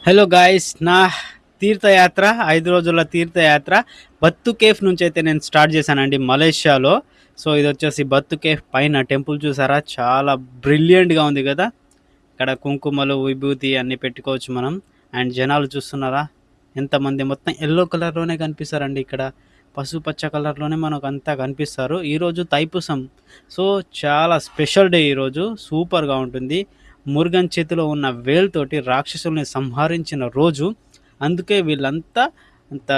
Hello guys, నా తీర్థయాత్ర 5 రోజుల తీర్థయాత్ర బత్తు కేఫ్ నుంచి అయితే నేను స్టార్ట్ చేశానండి మలేషియాలో. సో ఇది వచ్చేసి బత్తు కేఫ్ పైన టెంపుల్ చూసారా, చాలా బ్రిలియంట్గా ఉంది కదా. ఇక్కడ కుంకుమలు విభూతి అన్నీ పెట్టుకోవచ్చు మనం. అండ్ జనాలు చూస్తున్నారా ఎంతమంది, మొత్తం ఎల్లో కలర్లోనే కనిపిస్తారండి. ఇక్కడ పసుపచ్చ కలర్లోనే మనకు అంతా కనిపిస్తారు. ఈరోజు తైపూసం, సో చాలా స్పెషల్ డే ఈరోజు, సూపర్గా ఉంటుంది. మురుగన్ చేతిలో ఉన్న వేలుతోటి రాక్షసుల్ని సంహరించిన రోజు, అందుకే వీళ్ళంతా అంత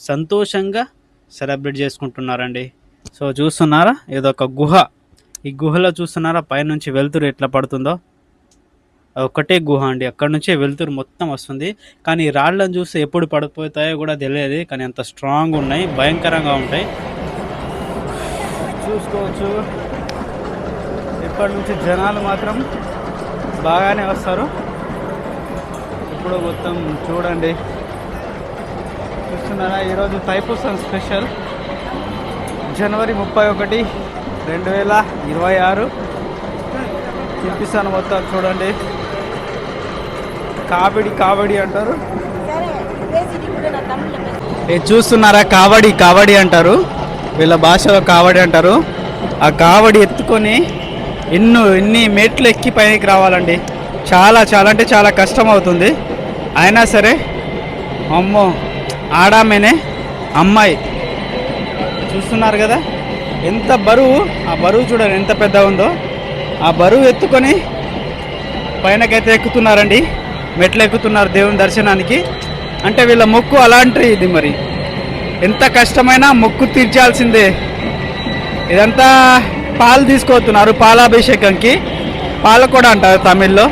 సంతోషంగా సెలబ్రేట్ చేసుకుంటున్నారండి. సో చూస్తున్నారా, ఇదొక గుహ. ఈ గుహలో చూస్తున్నారా పైనుంచి వెలుతురు ఎట్లా పడుతుందో. ఒకటే గుహ అండి, అక్కడ నుంచే వెలుతురు మొత్తం వస్తుంది. కానీ ఈ రాళ్ళను చూస్తే ఎప్పుడు పడిపోతాయో కూడా తెలియదు, కానీ అంత స్ట్రాంగ్ ఉన్నాయి, భయంకరంగా ఉంటాయి. చూసుకోవచ్చు, ఇప్పటి నుంచి జనాలు మాత్రం బాగానే వస్తారు. ఇప్పుడు మొత్తం చూడండి, చూస్తున్నారా, ఈరోజు తైపూసం స్పెషల్. జనవరి 31, 2026 చూపిస్తాను మొత్తం. చూడండి, కావడి అంటారు. ఇది చూస్తున్నారా, కావడి అంటారు, వీళ్ళ భాషలో కావడి అంటారు. ఆ కావడి ఎత్తుకొని ఎన్ని మెట్లు ఎక్కి పైకి రావాలండి. చాలా అంటే చాలా కష్టం అవుతుంది. అయినా సరే, అమ్మో, ఆడామేనే అమ్మాయి. చూస్తున్నారు కదా ఎంత బరువు, ఆ బరువు చూడండి ఎంత పెద్ద ఉందో. ఆ బరువు ఎత్తుకొని పైనకైతే ఎక్కుతున్నారండి, మెట్లు ఎక్కుతున్నారు దేవుని దర్శనానికి. అంటే వీళ్ళ మొక్కు అలాంటిది, మరి ఎంత కష్టమైనా మొక్కు తీర్చాల్సిందే. ఇదంతా పాలు తీసుకొస్తున్నారు, పాలాభిషేకంకి. పాలకొడ అంటారు తమిళ్లో.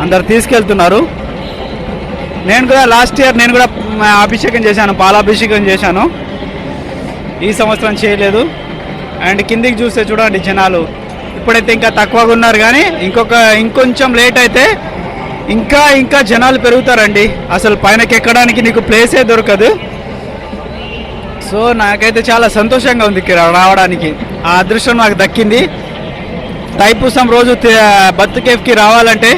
అందరు తీసుకెళ్తున్నారు. నేను కూడా లాస్ట్ ఇయర్ నేను కూడా అభిషేకం చేశాను, పాలాభిషేకం చేశాను. ఈ సంవత్సరం చేయలేదు. అండ్ కిందికి చూస్తే చూడండి జనాలు, ఇప్పుడైతే ఇంకా తక్కువగా ఉన్నారు, కానీ ఇంకొంచెం లేట్ అయితే ఇంకా జనాలు పెరుగుతారండి. అసలు పైనకి ఎక్కడానికి నీకు ప్లేసే దొరకదు. సో నాకైతే చాలా సంతోషంగా ఉంది ఇక్కడ రావడానికి. ఆ అదృష్టం నాకు దక్కింది. తైపూసం రోజు బత్తు కేఫ్కి రావాలంటే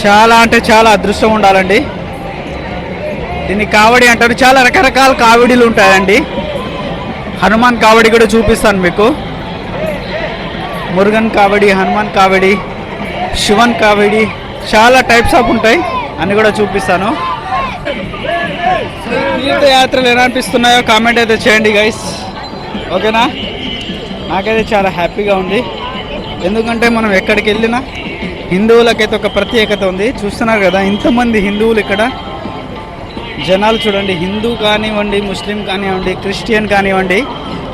చాలా అదృష్టం ఉండాలండి. దీన్ని కావడి అంటారు. చాలా రకరకాల కావడిలు ఉంటాయండి. హనుమాన్ కావడి కూడా చూపిస్తాను మీకు. మురుగన్ కావడి, హనుమాన్ కావడి, శివన్ కావడి, చాలా టైప్స్ ఆఫ్ ఉంటాయి, అన్నీ కూడా చూపిస్తాను. తీర్థయాత్రలు ఎలా అనిపిస్తున్నాయో కామెంట్ అయితే చేయండి గైస్, ఓకేనా. నాకైతే చాలా హ్యాపీగా ఉంది, ఎందుకంటే మనం ఎక్కడికి వెళ్ళినా హిందువులకైతే ఒక ప్రత్యేకత ఉంది. చూస్తున్నారు కదా ఇంతమంది హిందువులు ఇక్కడ. జనాలు చూడండి, హిందూ కానివ్వండి, ముస్లిం కానివ్వండి, క్రిస్టియన్ కానివ్వండి,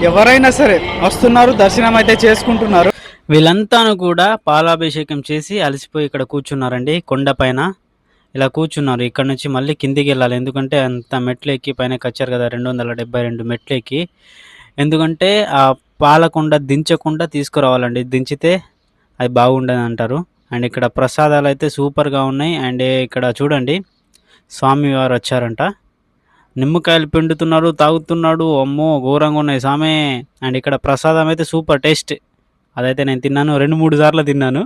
ఎవరైనా సరే వస్తున్నారు, దర్శనం అయితే చేసుకుంటున్నారు. వీళ్ళంతాను కూడా పాలాభిషేకం చేసి అలసిపోయి ఇక్కడ కూర్చున్నారండి. కొండపైన ఇలా కూర్చున్నారు. ఇక్కడ నుంచి మళ్ళీ కిందికి వెళ్ళాలి, ఎందుకంటే అంత మెట్లు ఎక్కి పైనకి వచ్చారు కదా, 272 మెట్లు ఎక్కి. ఎందుకంటే ఆ పాలకుండా దించకుండా తీసుకురావాలండి, దించితే అది బాగుండదు అంటారు. అండ్ ఇక్కడ ప్రసాదాలు అయితే సూపర్గా ఉన్నాయి. అండ్ ఇక్కడ చూడండి, స్వామివారు వచ్చారంట, నిమ్మకాయలు పిండుతున్నారు, తాగుతున్నాడు. అమ్మో, ఘోరంగా ఉన్నాయి సామే. అండ్ ఇక్కడ ప్రసాదం అయితే సూపర్ టేస్ట్. అదైతే నేను తిన్నాను, 2-3 సార్లు తిన్నాను,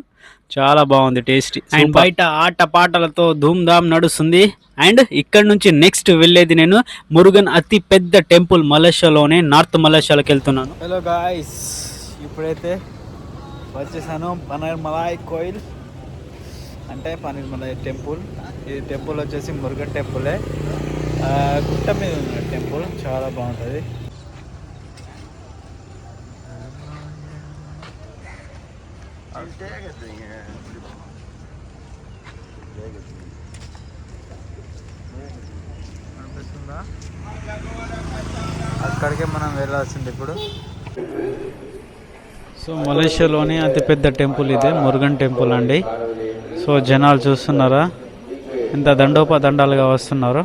చాలా బాగుంది టేస్ట్. అండ్ బయట ఆట పాటలతో ధూమ్ధామ్ నడుస్తుంది. అండ్ ఇక్కడ నుంచి నెక్స్ట్ వెళ్ళేది నేను మురుగన్ అతి పెద్ద టెంపుల్ మలేషియాలోనే, నార్త్ మలేషియాలోకి వెళ్తున్నాను. హలో గాయ్స్, ఇప్పుడైతే వచ్చేసాను పనీర్ మలాయ్ కోయిల్, అంటే పనీర్ మలాయ్ టెంపుల్. ఈ టెంపుల్ వచ్చేసి మురుగన్ టెంపులే, గుట్ట మీద ఉన్న టెంపుల్, చాలా బాగుంటుంది. అక్కడికే మనం వెళ్ళాల్సింది ఇప్పుడు. సో మలేషియాలోని అతిపెద్ద టెంపుల్ ఇదే, మురుగన్ టెంపుల్ అండి. సో జనాలు చూస్తున్నారా ఎంత దండోపదండాలుగా వస్తున్నారు.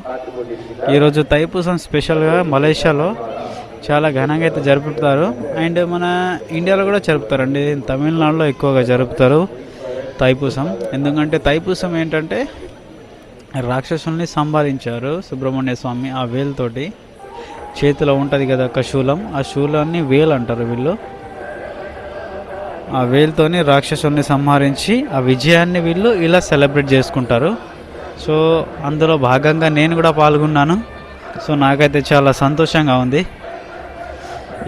ఈరోజు తైపూసం స్పెషల్గా మలేషియాలో చాలా ఘనంగా అయితే జరుపుతారు. అండ్ మన ఇండియాలో కూడా జరుపుతారండి, తమిళనాడులో ఎక్కువగా జరుపుతారు తైపూసం. ఎందుకంటే తైపూసం ఏంటంటే రాక్షసుల్ని సంహరించారు సుబ్రహ్మణ్య స్వామి. ఆ వేలుతోటి చేతిలో ఉంటుంది కదా ఒక శూలం, ఆ శూలాన్ని వేలు అంటారు వీళ్ళు. ఆ వేలుతోని రాక్షసుల్ని సంహరించి ఆ విజయాన్ని వీళ్ళు ఇలా సెలబ్రేట్ చేసుకుంటారు. సో అందులో భాగంగా నేను కూడా పాల్గొన్నాను. సో నాకైతే చాలా సంతోషంగా ఉంది.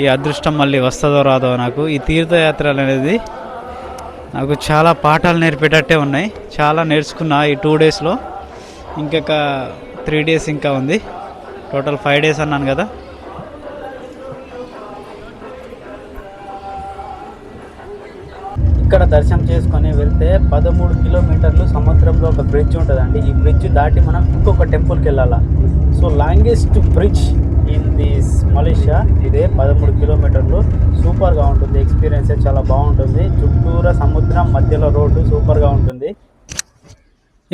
ఈ అదృష్టం మళ్ళీ వస్తుందో రాదో నాకు. ఈ తీర్థయాత్రలు అనేది నాకు చాలా పాఠాలు నేర్పేటట్టే ఉన్నాయి. చాలా నేర్చుకున్నా ఈ 2 డేస్లో. ఇంకొక 3 డేస్ ఇంకా ఉంది. టోటల్ 5 డేస్ అన్నాను కదా. ఇక్కడ దర్శనం చేసుకొని వెళ్తే 13 కిలోమీటర్లు సముద్రంలో ఒక బ్రిడ్జ్ ఉంటుందండి. ఈ బ్రిడ్జ్ దాటి మనం ఇంకొక టెంపుల్కి వెళ్ళాలా. So longest bridge in this Malaysia ఇదే. 13 కిలోమీటర్లు. సూపర్గా ఉంటుంది. ఎక్స్పీరియన్స్ చాలా బాగుంటుంది. చుట్టూరా సముద్రం, మధ్యలో రోడ్డు, సూపర్గా ఉంటుంది.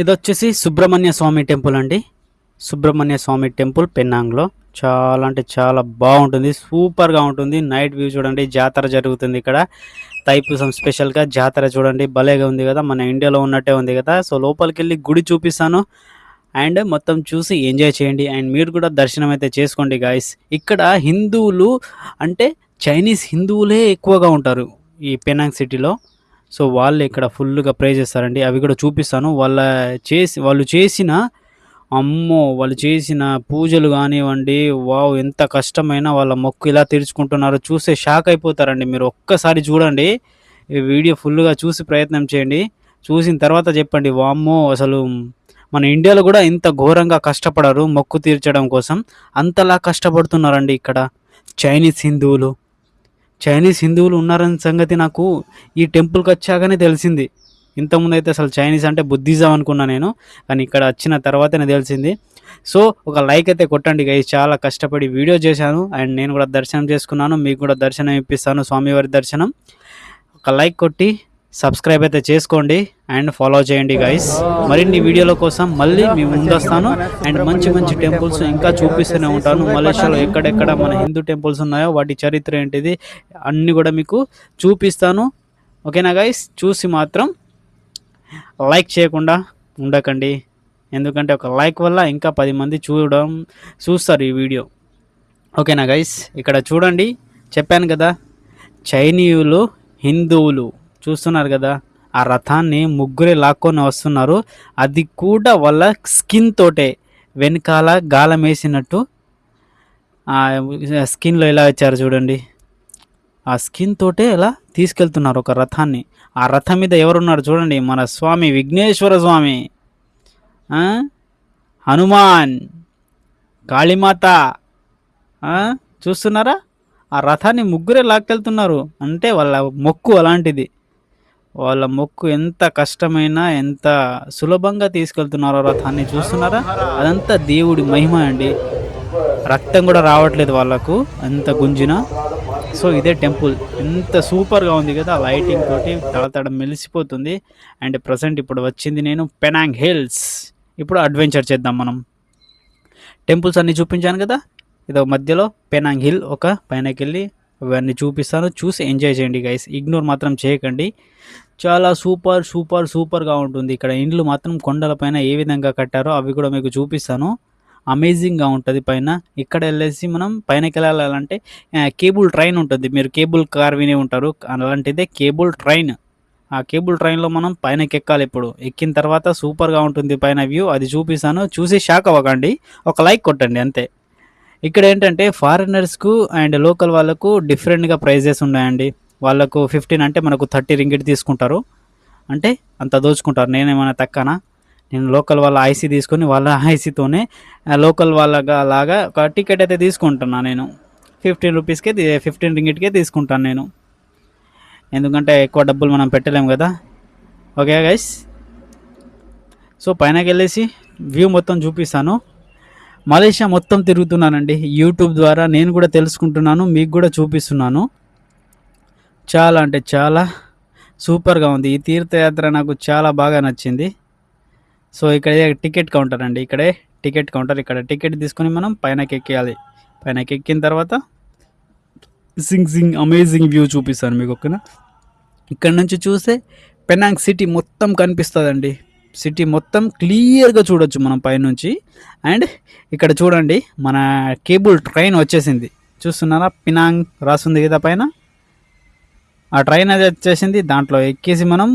ఇది వచ్చేసి సుబ్రహ్మణ్య స్వామి టెంపుల్ అండి. సుబ్రహ్మణ్య స్వామి టెంపుల్ పెనాంగ్లో. చాలా అంటే చాలా బాగుంటుంది. సూపర్గా ఉంటుంది. నైట్ వ్యూ చూడండి. జాతర జరుగుతుంది ఇక్కడ. తైపూసం స్పెషల్గా జాతర చూడండి. భలేగా ఉంది కదా, మన ఇండియాలో ఉన్నట్టే ఉంది కదా. సో లోపలికి వెళ్ళి గుడి చూపిస్తాను అండ్ మొత్తం చూసి ఎంజాయ్ చేయండి. అండ్ మీరు కూడా దర్శనం అయితే చేసుకోండి గాయస్. ఇక్కడ హిందువులు అంటే చైనీస్ హిందువులే ఎక్కువగా ఉంటారు ఈ పెనాంగ్ సిటీలో. సో వాళ్ళు ఇక్కడ ఫుల్గా ప్రే చేస్తారండి. అవి కూడా చూపిస్తాను. వాళ్ళు చేసిన వాళ్ళు చేసిన పూజలు కానివ్వండి. వావ్, ఎంత కష్టమైన వాళ్ళ మొక్కు ఇలా తీర్చుకుంటున్నారో చూస్తే షాక్ అయిపోతారండి. మీరు ఒక్కసారి చూడండి. ఈ వీడియో ఫుల్గా చూసి ప్రయత్నం చేయండి. చూసిన తర్వాత చెప్పండి, వామ్మో అసలు మన ఇండియాలో కూడా ఇంత ఘోరంగా కష్టపడరు మొక్కు తీర్చడం కోసం. అంతలా కష్టపడుతున్నారండి ఇక్కడ చైనీస్ హిందువులు ఉన్నారన్న సంగతి నాకు ఈ టెంపుల్కి వచ్చాకనే తెలిసింది. ఇంతకుముందు అయితే అసలు చైనీస్ అంటే బుద్ధిజం అనుకున్నా నేను, కానీ ఇక్కడ వచ్చిన తర్వాతనే తెలిసింది. సో ఒక లైక్ అయితే కొట్టండి గైస్. చాలా కష్టపడి వీడియో చేశాను అండ్ నేను కూడా దర్శనం చేసుకున్నాను. మీకు కూడా దర్శనం ఇప్పిస్తాను, స్వామివారి దర్శనం. ఒక లైక్ కొట్టి సబ్స్క్రైబ్ అయితే చేసుకోండి అండ్ ఫాలో చేయండి గైస్. మరిన్ని వీడియోల కోసం మళ్ళీ మీ ముందొస్తాను అండ్ మంచి మంచి టెంపుల్స్ ఇంకా చూపిస్తూనే ఉంటాను. మలేషియాలో ఎక్కడెక్కడ మన హిందూ టెంపుల్స్ ఉన్నాయో వాటి చరిత్ర ఏంటిది అన్నీ కూడా మీకు చూపిస్తాను. ఓకేనా గైస్? చూసి మాత్రం లైక్ చేయకుండా ఉండకండి. ఎందుకంటే ఒక లైక్ వల్ల ఇంకా 10 మంది చూస్తారు ఈ వీడియో. ఓకేనా గైస్? ఇక్కడ చూడండి, చెప్పాను కదా, చైనీయులు హిందువులు చూస్తున్నారు కదా, ఆ రథాన్ని ముగ్గురే లాక్కొని వస్తున్నారు. అది కూడా వాళ్ళ స్కిన్ తోటే వెనకాల గాలం వేసినట్టు స్కిన్లో ఎలా ఇచ్చారు చూడండి. ఆ స్కిన్ తోటే ఎలా తీసుకెళ్తున్నారు ఒక రథాన్ని. ఆ రథం మీద ఎవరున్నారు చూడండి, మన స్వామి విఘ్నేశ్వర స్వామి, హనుమాన్, కాళీమాత. చూస్తున్నారా? ఆ రథాన్ని ముగ్గురే లాక్కెళ్తున్నారు. అంటే వాళ్ళ మొక్కు అలాంటిది. వాళ్ళ మొక్కు ఎంత కష్టమైనా ఎంత సులభంగా తీసుకెళ్తున్నారో రథాన్ని. చూస్తున్నారా? అదంతా దేవుడి మహిమ అండి. రక్తం కూడా రావట్లేదు వాళ్ళకు, అంత గుంజిన. సో ఇదే టెంపుల్. ఎంత సూపర్గా ఉంది కదా, లైటింగ్ తోటి తడతడ మెలిసిపోతుంది. అండ్ ప్రజెంట్ ఇప్పుడు వచ్చింది నేను పెనాంగ్ హిల్స్. ఇప్పుడు అడ్వెంచర్ చేద్దాం మనం. టెంపుల్స్ అన్నీ చూపించాను కదా, ఇదో మధ్యలో పెనాంగ్ హిల్ ఒక పైనకి వెళ్ళి అవన్నీ చూపిస్తాను. చూసి ఎంజాయ్ చేయండి గైస్. ఇగ్నోర్ మాత్రం చేయకండి. చాలా సూపర్గా ఉంటుంది. ఇక్కడ ఇండ్లు మాత్రం కొండలపైన ఏ విధంగా కట్టారో అవి కూడా మీకు చూపిస్తాను. అమేజింగ్గా ఉంటుంది పైన. ఇక్కడ వెళ్ళేసి మనం పైనకి వెళ్ళాలంటే కేబుల్ ట్రైన్ ఉంటుంది. మీరు కేబుల్ కార్ విని ఉంటారు, అలాంటిదే కేబుల్ ట్రైన్. ఆ కేబుల్ ట్రైన్లో మనం పైనకి ఎక్కాలి. ఇప్పుడు ఎక్కిన తర్వాత సూపర్గా ఉంటుంది పైన వ్యూ. అది చూపిస్తాను. చూసి షాక్ అవ్వకండి, ఒక లైక్ కొట్టండి అంతే. ఇక్కడ ఏంటంటే ఫారినర్స్కు అండ్ లోకల్ వాళ్ళకు డిఫరెంట్గా ప్రైజెస్ ఉన్నాయండి. వాళ్ళకు 15 అంటే మనకు 30 రింగిట్ తీసుకుంటారు. అంటే అంత దోచుకుంటారు. నేనేమైనా తక్కనా? నేను లోకల్ వాళ్ళ ఐసీ తీసుకొని వాళ్ళ ఐసీతోనే లోకల్ లాగా ఒక టికెట్ అయితే తీసుకుంటున్నా. నేను 15 రూపీస్కే 15 రింగిట్కే తీసుకుంటాను నేను. ఎందుకంటే ఎక్కువ డబ్బులు మనం పెట్టలేము కదా. Okay guys? సో పైనకి వెళ్ళేసి వ్యూ మొత్తం చూపిస్తాను. మలేషియా మొత్తం తిరుగుతున్నానండి యూట్యూబ్ ద్వారా. నేను కూడా తెలుసుకుంటున్నాను, మీకు కూడా చూపిస్తున్నాను. చాలా అంటే చాలా సూపర్గా ఉంది. ఈ తీర్థయాత్ర నాకు చాలా బాగా నచ్చింది. సో ఇక్కడ టికెట్ కౌంటర్ అండి. ఇక్కడే టికెట్ కౌంటర్. ఇక్కడ టికెట్ తీసుకొని మనం పైనకి ఎక్కేయాలి. పైనకి ఎక్కిన తర్వాత అమేజింగ్ వ్యూ చూపిస్తాను మీకు. ఓకేనా? ఇక్కడ నుంచి చూస్తే పెనాంగ్ సిటీ మొత్తం కనిపిస్తుందండి. సిటీ మొత్తం క్లియర్గా చూడొచ్చు మనం పైనుంచి. అండ్ ఇక్కడ చూడండి, మన కేబుల్ ట్రైన్ వచ్చేసింది. చూస్తున్నారా? పినాంగ్ రాస్తుంది కదా పైన. ఆ ట్రైన్ అది వచ్చేసింది. దాంట్లో ఎక్కేసి మనం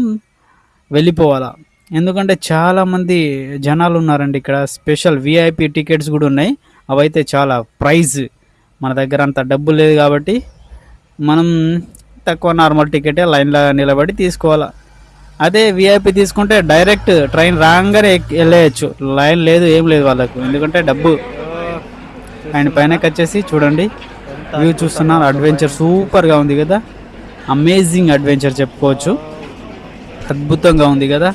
వెళ్ళిపోవాలా. ఎందుకంటే చాలామంది జనాలు ఉన్నారండి ఇక్కడ. స్పెషల్ విఐపి టికెట్స్ కూడా ఉన్నాయి. అవైతే చాలా ప్రైజ్. మన దగ్గర అంత డబ్బు లేదు కాబట్టి మనం తక్కువ నార్మల్ టికెటే లైన్లో నిలబడి తీసుకోవాలా. అదే విఐపి తీసుకుంటే డైరెక్ట్ ట్రైన్ రాగానే వెళ్ళేయచ్చు. లైన్ లేదు, ఏం లేదు వాళ్ళకు, ఎందుకంటే డబ్బు. అండ్ పైనకి వచ్చేసి చూడండి వ్యూ చూస్తున్నారు. అడ్వెంచర్ సూపర్గా ఉంది కదా, అమేజింగ్ అడ్వెంచర్ చెప్పుకోవచ్చు. అద్భుతంగా ఉంది కదా.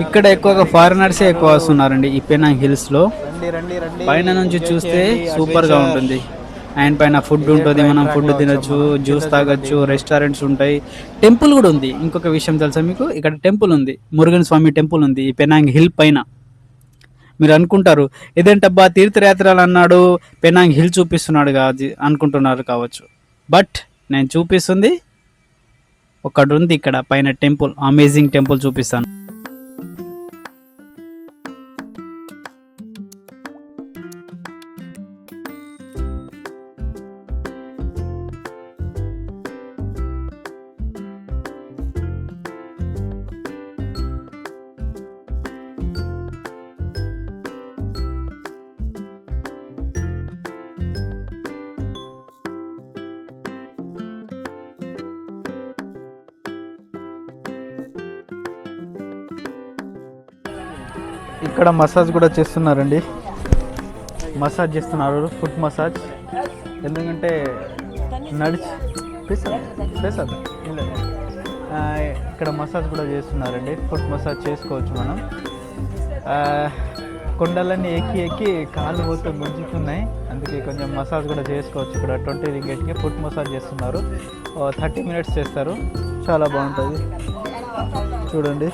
ఇక్కడ ఎక్కువగా ఫారినర్సే ఎక్కువ వస్తున్నారండి ఈ పెనాంగ్ హిల్స్లో. పైన నుంచి చూస్తే సూపర్గా ఉంటుంది. అండ్ పైన ఫుడ్ ఉంటుంది, మనం ఫుడ్ తినొచ్చు, జ్యూస్ తాగొచ్చు, రెస్టారెంట్స్ ఉంటాయి, టెంపుల్ కూడా ఉంది. ఇంకొక విషయం తెలుసా మీకు, ఇక్కడ టెంపుల్ ఉంది, మురుగన్ స్వామి టెంపుల్ ఉంది ఈ పెనాంగ్ హిల్ పైన. మీరు అనుకుంటారు ఇదేంటబ్బా తీర్థయాత్రలు అన్నాడు పెనాంగ్ హిల్ చూపిస్తున్నాడు కాదు అనుకుంటున్నారు కావచ్చు. బట్ నేను చూపిస్తుంది ఒకటి ఉంది ఇక్కడ పైన టెంపుల్, అమేజింగ్ టెంపుల్ చూపిస్తాను. ఇక్కడ మసాజ్ కూడా చేస్తున్నారండి, మసాజ్ చేస్తున్నారు, ఫుట్ మసాజ్. ఎందుకంటే నడిచి ఇక్కడ మసాజ్ కూడా చేస్తున్నారండి, ఫుట్ మసాజ్ చేసుకోవచ్చు మనం. కొండలన్నీ ఎక్కి ఎక్కి కాళ్ళు పోతే గుంజుతున్నాయి, అందుకే కొంచెం మసాజ్ కూడా చేసుకోవచ్చు. ఇక్కడ 20 రింగేట్కి ఫుట్ మసాజ్ చేస్తున్నారు, 30 మినిట్స్ చేస్తారు, చాలా బాగుంటుంది చూడండి.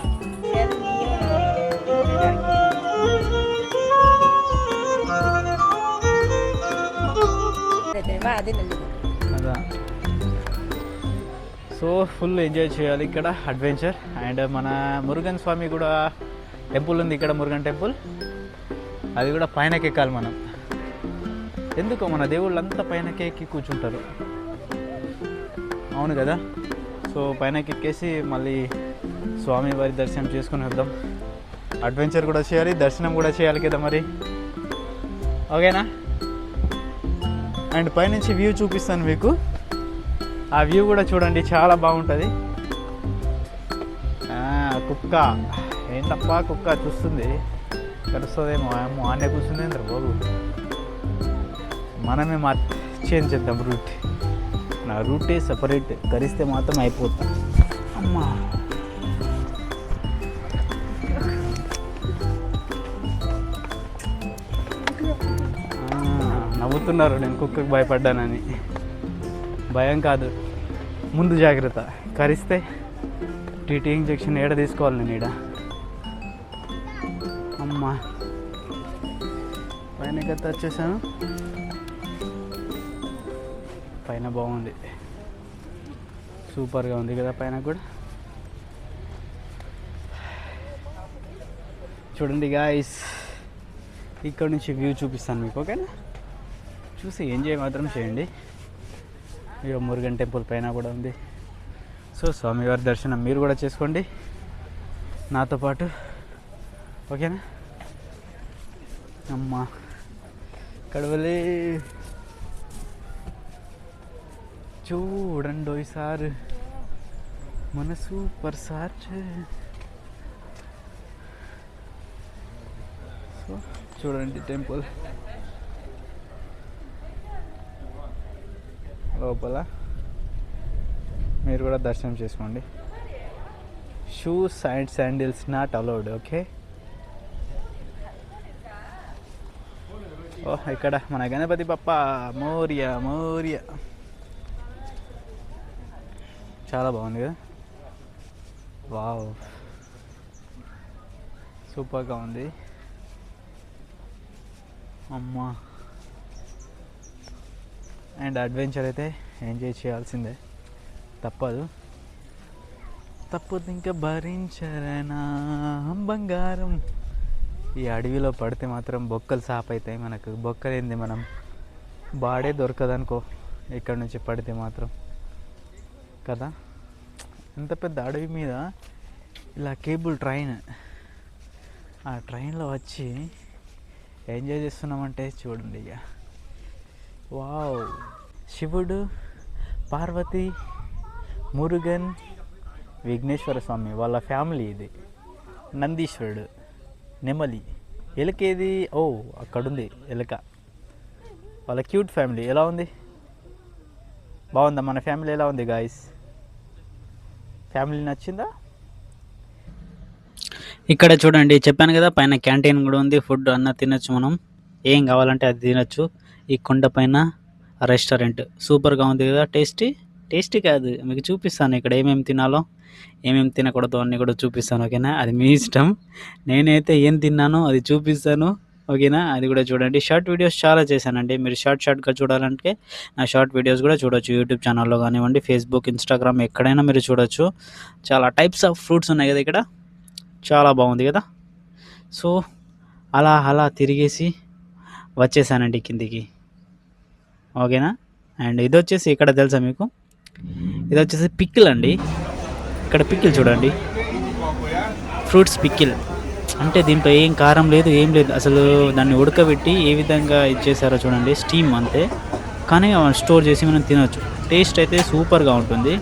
అదా సో ఫుల్ ఎంజాయ్ చేయాలి ఇక్కడ అడ్వెంచర్. అండ్ మన మురుగన్ స్వామి కూడా టెంపుల్ ఉంది ఇక్కడ, మురుగన్ టెంపుల్. అది కూడా పైనకి ఎక్కాలి మనం. ఎందుకో మన దేవుళ్ళంతా పైనకి ఎక్కి కూర్చుంటారు, అవును కదా. సో పైనకి ఎక్కేసి మళ్ళీ స్వామి వారి దర్శనం చేసుకుని వద్దాం. అడ్వెంచర్ కూడా చేయాలి, దర్శనం కూడా చేయాలి కదా మరి, ఓకేనా. అండ్ పైనుంచి వ్యూ చూపిస్తాను మీకు, ఆ వ్యూ కూడా చూడండి, చాలా బాగుంటుంది. కుక్క ఏంటప్పా, కుక్క చూస్తుంది, కలుస్తుందేమో, ఆనే కూర్చుంది ఏంద్ర బాబు. మనమే చేంజ్ చేద్దాం రూట్, నా రూటే సపరేట్, కరిస్తే మాత్రం అయిపోతా. అమ్మా నవ్వుతున్నారు నేను కుక్కకు భయపడ్డానని. భయం కాదు, ముందు జాగ్రత్త. కరిస్తే టీటీ ఇంజెక్షన్ ఏడ తీసుకోవాలి నేను ఈడ. అమ్మా పైన గత వచ్చేసాను, పైన బాగుంది, సూపర్గా ఉంది కదా పైన కూడా. చూడండి గాయ్స్, ఇక్కడ నుంచి వ్యూ చూపిస్తాను మీకు, ఓకేనా. చూసి ఎంజాయ్ మాత్రం చేయండి. ఇక మురుగన్ టెంపుల్ పైన కూడా ఉంది. సో స్వామివారి దర్శనం మీరు కూడా చేసుకోండి నాతో పాటు, ఓకేనా. అమ్మా కడవలే చూడండి సార్, మన సూపర్ సార్. సో చూడండి టెంపుల్ లోపల, మీరు కూడా దర్శనం చేసుకోండి. Shoes and sandals not allowed, okay. ఓ ఇక్కడ మన గణపతి బప్ప మోరియా మోరియా, చాలా బాగుంది కదా, వావ్ సూపర్గా ఉంది. అమ్మా అండ్ అడ్వెంచర్ అయితే ఎంజాయ్ చేయాల్సిందే, తప్పదు ఇంకా భరించరేనా బంగారం. ఈ అడవిలో పడితే మాత్రం బొక్కలు సాప్ అవుతాయి మనకు. బొక్కలేంది మనం బాడే దొరకదనుకో ఇక్కడ నుంచి పడితే మాత్రం కదా. ఎంత పెద్ద అడవి మీద ఇలా కేబుల్ ట్రైన్, ఆ ట్రైన్లో వచ్చి ఎంజాయ్ చేస్తున్నామంటే చూడండి ఇక. వావ్, శివుడు, పార్వతి, మురుగన్, విఘ్నేశ్వర స్వామి వాళ్ళ ఫ్యామిలీ ఇది. నందీశ్వరుడు, నెమలి, ఎలుకేది, ఓ అక్కడుంది ఎలుక, వాళ్ళ క్యూట్ ఫ్యామిలీ. ఎలా ఉంది? బాగుందా? మన ఫ్యామిలీ ఎలా ఉంది గాయస్? ఫ్యామిలీ నచ్చిందా? ఇక్కడ చూడండి, చెప్పాను కదా పైన క్యాంటీన్ కూడా ఉంది, ఫుడ్ అన్న తినొచ్చు, మనం ఏం కావాలంటే అది తినొచ్చు. ఈ కొండ పైన రెస్టారెంట్ సూపర్గా ఉంది కదా. టేస్టీ కాదు, మీకు చూపిస్తాను ఇక్కడ ఏమేమి తినాలో ఏమేమి తినకూడదు అన్నీ కూడా చూపిస్తాను, ఓకేనా? అది మీ ఇష్టం. నేనైతే ఏం తిన్నానో అది చూపిస్తాను, ఓకేనా? అది కూడా చూడండి. షార్ట్ వీడియోస్ చాలా చేశానండి, మీరు షార్ట్గా చూడాలంటే నా షార్ట్ వీడియోస్ కూడా చూడొచ్చు, యూట్యూబ్ ఛానల్లో కానివ్వండి, ఫేస్బుక్, ఇన్స్టాగ్రామ్ ఎక్కడైనా మీరు చూడొచ్చు. చాలా టైప్స్ ఆఫ్ ఫ్రూట్స్ ఉన్నాయి కదా ఇక్కడ, చాలా బాగుంది కదా. సో అలా తిరిగేసి వచ్చేసానండి కిందికి, ఓకేనా? అండ్ ఇది వచ్చేసి ఇక్కడ తెలుసా మీకు, ఇది వచ్చేసి పికిల్ అండి. ఇక్కడ పికిల్ చూడండి, ఫ్రూట్స్ పికిల్. అంటే దీంట్లో ఏం కారం లేదు, ఏం లేదు అసలు. దాన్ని ఉడకబెట్టి ఏ విధంగా ఇచ్చేసారో చూడండి, స్టీమ్ అంతే, కానీ స్టోర్ చేసి మనం తినవచ్చు. టేస్ట్ అయితే సూపర్గా ఉంటుంది.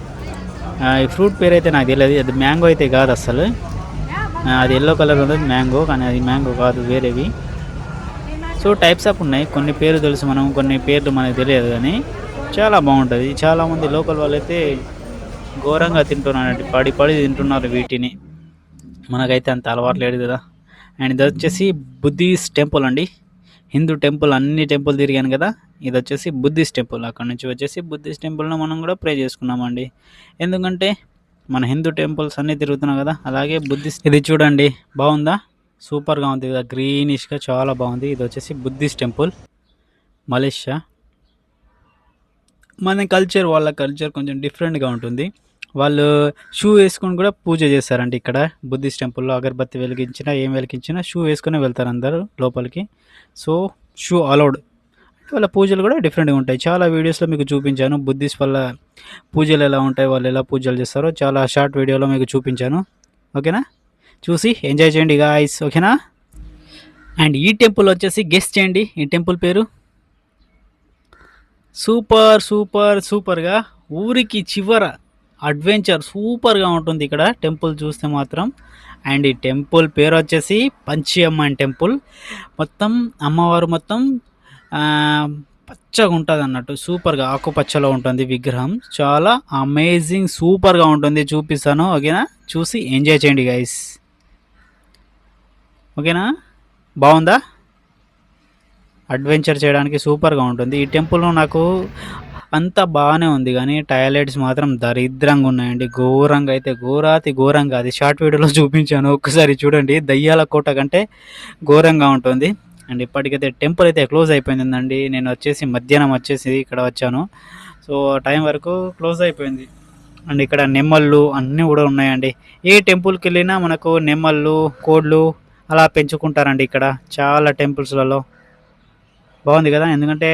ఈ ఫ్రూట్ పేరు అయితే నాకు తెలియదు, అది మ్యాంగో అయితే కాదు అసలు. అది ఎల్లో కలర్ ఉంటుంది మ్యాంగో, కానీ అది మ్యాంగో కాదు, వేరేవి. సో టైప్స్ ఆఫ్ ఉన్నాయి, కొన్ని పేరు తెలుసు మనం, కొన్ని పేర్లు మనకు తెలియదు, కానీ చాలా బాగుంటుంది. చాలామంది లోకల్ వాళ్ళు అయితే ఘోరంగా తింటున్నారండి, పడి తింటున్నారు వీటిని. మనకైతే అంత అలవాటు లేదు కదా. అండ్ ఇది వచ్చేసి బుద్ధిస్ట్ టెంపుల్ అండి, హిందూ టెంపుల్, అన్ని టెంపుల్ తిరిగాను కదా. ఇది వచ్చేసి బుద్ధిస్ట్ టెంపుల్, అక్కడ నుంచి వచ్చేసి బుద్ధిస్ట్ టెంపుల్లో మనం కూడా ప్రే చేసుకున్నామండి. ఎందుకంటే మన హిందూ టెంపుల్స్ అన్నీ తిరుగుతున్నాం కదా, అలాగే బుద్ధిస్ట్. ఇది చూడండి బాగుందా, సూపర్గా ఉంది కదా, గ్రీనిష్గా చాలా బాగుంది. ఇది వచ్చేసి బుద్ధిస్ట్ టెంపుల్, మలేషియా. మన కల్చర్, వాళ్ళ కల్చర్ కొంచెం డిఫరెంట్గా ఉంటుంది. వాళ్ళు షూ వేసుకొని కూడా పూజ చేస్తారండి ఇక్కడ బుద్ధిస్ట్ టెంపుల్లో. అగరబత్తి వెలిగించినా ఏం వెలిగించినా షూ వేసుకొని వెళ్తారు అందరూ లోపలికి. So shoe allowed. వాళ్ళ పూజలు కూడా డిఫరెంట్గా ఉంటాయి. చాలా వీడియోస్లో మీకు చూపించాను బుద్ధిస్ట్ వాళ్ళ పూజలు ఎలా ఉంటాయి, వాళ్ళు ఎలా పూజలు చేస్తారో చాలా షార్ట్ వీడియోలో మీకు చూపించాను, ఓకేనా? చూసి ఎంజాయ్ చేయండి గాయ్స్, ఓకేనా? అండ్ ఈ టెంపుల్ వచ్చేసి గెస్ట్ చేయండి ఈ టెంపుల్ పేరు. సూపర్గా ఊరికి చివర అడ్వెంచర్ సూపర్గా ఉంటుంది ఇక్కడ టెంపుల్ చూస్తే మాత్రం. అండ్ ఈ టెంపుల్ పేరు వచ్చేసి పంచియమ్మన్ టెంపుల్. మొత్తం అమ్మవారు మొత్తం పచ్చగా ఉంటుంది అన్నట్టు, సూపర్గా ఆకుపచ్చలో ఉంటుంది విగ్రహం. చాలా అమేజింగ్ సూపర్గా ఉంటుంది, చూపిస్తాను, ఓకేనా? చూసి ఎంజాయ్ చేయండి గైస్, ఓకేనా? బాగుందా? అడ్వెంచర్ చేయడానికి సూపర్గా ఉంటుంది. ఈ టెంపుల్లో నాకు అంతా బాగానే ఉంది, కానీ టాయిలెట్స్ మాత్రం దరిద్రంగా ఉన్నాయండి, ఘోరంగా అయితే ఘోరంగా. అది షార్ట్ వీడియోలో చూపించాను, ఒక్కసారి చూడండి. దయ్యాల కోట కంటే ఘోరంగా ఉంటుంది. అండ్ ఇప్పటికైతే టెంపుల్ అయితే క్లోజ్ అయిపోయిందండి. నేను వచ్చేసి మధ్యాహ్నం వచ్చేసి ఇక్కడ వచ్చాను, సో టైం వరకు క్లోజ్ అయిపోయింది. అండ్ ఇక్కడ నెమ్మళ్ళు అన్నీ కూడా ఉన్నాయండి. ఏ టెంపుల్కి వెళ్ళినా మనకు నెమ్మళ్ళు, కోళ్ళు అలా పెంచుకుంటారండి ఇక్కడ చాలా టెంపుల్స్లలో. బాగుంది కదా, ఎందుకంటే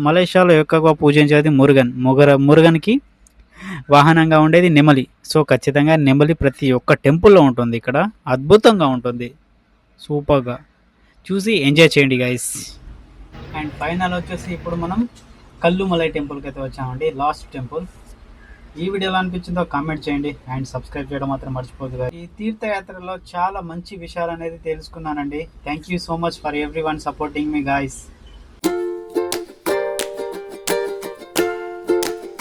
మలేషియాలో ఎక్కువగా పూజించేది మురుగన్కి వాహనంగా ఉండేది నెమలి. సో ఖచ్చితంగా నెమలి ప్రతి ఒక్క టెంపుల్లో ఉంటుంది ఇక్కడ, అద్భుతంగా ఉంటుంది, సూపర్గా. చూసి ఎంజాయ్ చేయండి గైస్. అండ్ ఫైనల్ వచ్చేసి ఇప్పుడు మనం కల్లుమలై టెంపుల్కి అయితే వచ్చామండి, లాస్ట్ టెంపుల్. ఈ వీడియో ఎలా అనిపించిందో కామెంట్ చేయండి అండ్ సబ్స్క్రైబ్ చేయడం మాత్రం మర్చిపోదు. ఈ తీర్థయాత్రలో చాలా మంచి విషయాలు అనేది తెలుసుకున్నానండి. Thank you so much for every one supporting me guys.